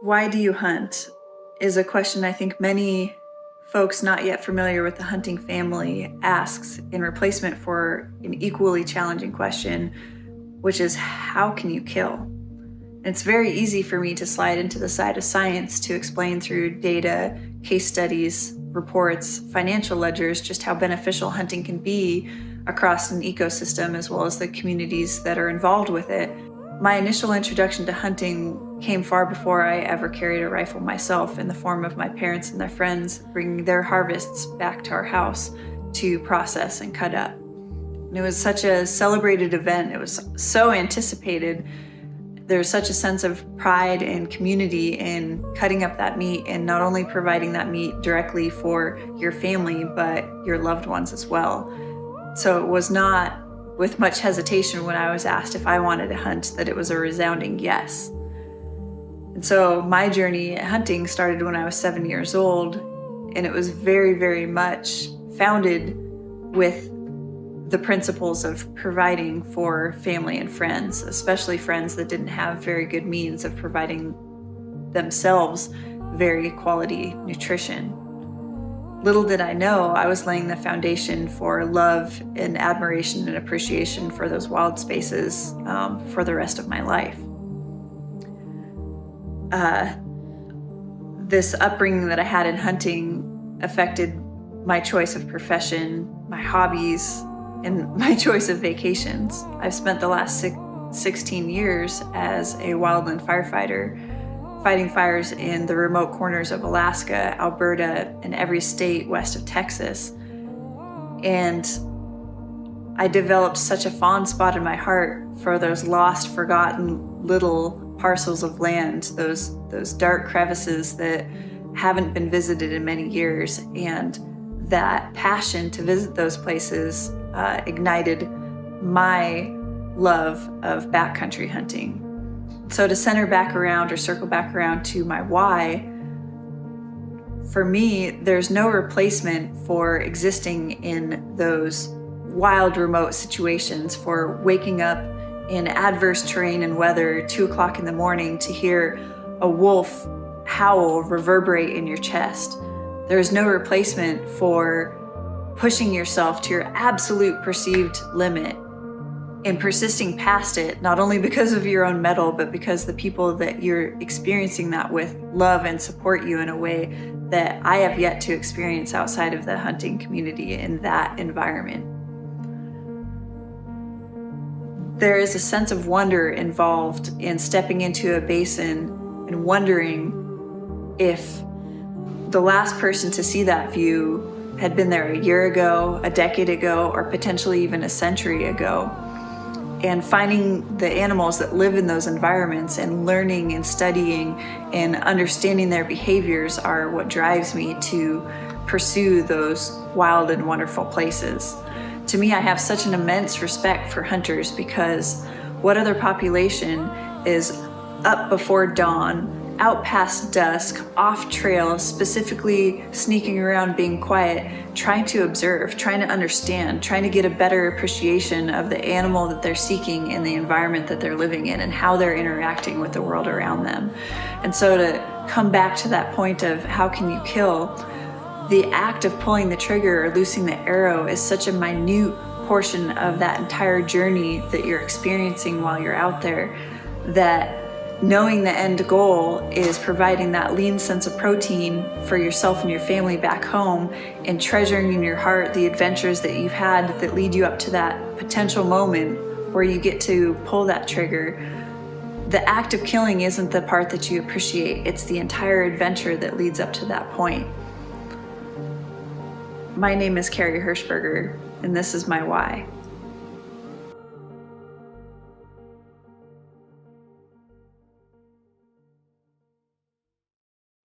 Why do you hunt is a question I think many folks not yet familiar with the hunting family asks in replacement for an equally challenging question, which is how can you kill? It's very easy for me to slide into the side of science to explain through data, case studies, reports, financial ledgers, just how beneficial hunting can be across an ecosystem as well as the communities that are involved with it. My initial introduction to hunting came far before I ever carried a rifle myself, in the form of my parents and their friends bringing their harvests back to our house to process and cut up. And it was such a celebrated event. It was so anticipated. There's such a sense of pride and community in cutting up that meat and not only providing that meat directly for your family, but your loved ones as well. So it was not with much hesitation when I was asked if I wanted to hunt that it was a resounding yes. And so my journey at hunting started when I was 7 years old, and it was very, very much founded with the principles of providing for family and friends, especially friends that didn't have very good means of providing themselves very quality nutrition. Little did I know, I was laying the foundation for love and admiration and appreciation for those wild spaces for the rest of my life. This upbringing that I had in hunting affected my choice of profession, my hobbies, and my choice of vacations. I've spent the last 16 years as a wildland firefighter, fighting fires in the remote corners of Alaska, Alberta, and every state west of Texas. And I developed such a fond spot in my heart for those lost, forgotten little parcels of land, those dark crevices that haven't been visited in many years. And that passion to visit those places ignited my love of backcountry hunting. So to center back around or circle back around to my why, for me, there's no replacement for existing in those wild, remote situations, for waking up in adverse terrain and weather, 2 o'clock in the morning, to hear a wolf howl reverberate in your chest. There's no replacement for pushing yourself to your absolute perceived limit and persisting past it, not only because of your own mettle, but because the people that you're experiencing that with love and support you in a way that I have yet to experience outside of the hunting community in that environment. There is a sense of wonder involved in stepping into a basin and wondering if the last person to see that view had been there a year ago, a decade ago, or potentially even a century ago. And finding the animals that live in those environments and learning and studying and understanding their behaviors are what drives me to pursue those wild and wonderful places. To me, I have such an immense respect for hunters, because what other population is up before dawn, out past dusk, off trail, specifically sneaking around, being quiet, trying to observe, trying to understand, trying to get a better appreciation of the animal that they're seeking in the environment that they're living in and how they're interacting with the world around them. And so to come back to that point of how can you kill, the act of pulling the trigger or loosing the arrow is such a minute portion of that entire journey that you're experiencing while you're out there, that knowing the end goal is providing that lean sense of protein for yourself and your family back home, and treasuring in your heart the adventures that you've had that lead you up to that potential moment where you get to pull that trigger. The act of killing isn't the part that you appreciate, it's the entire adventure that leads up to that point. My name is Kari Hirshberger, and this is my why.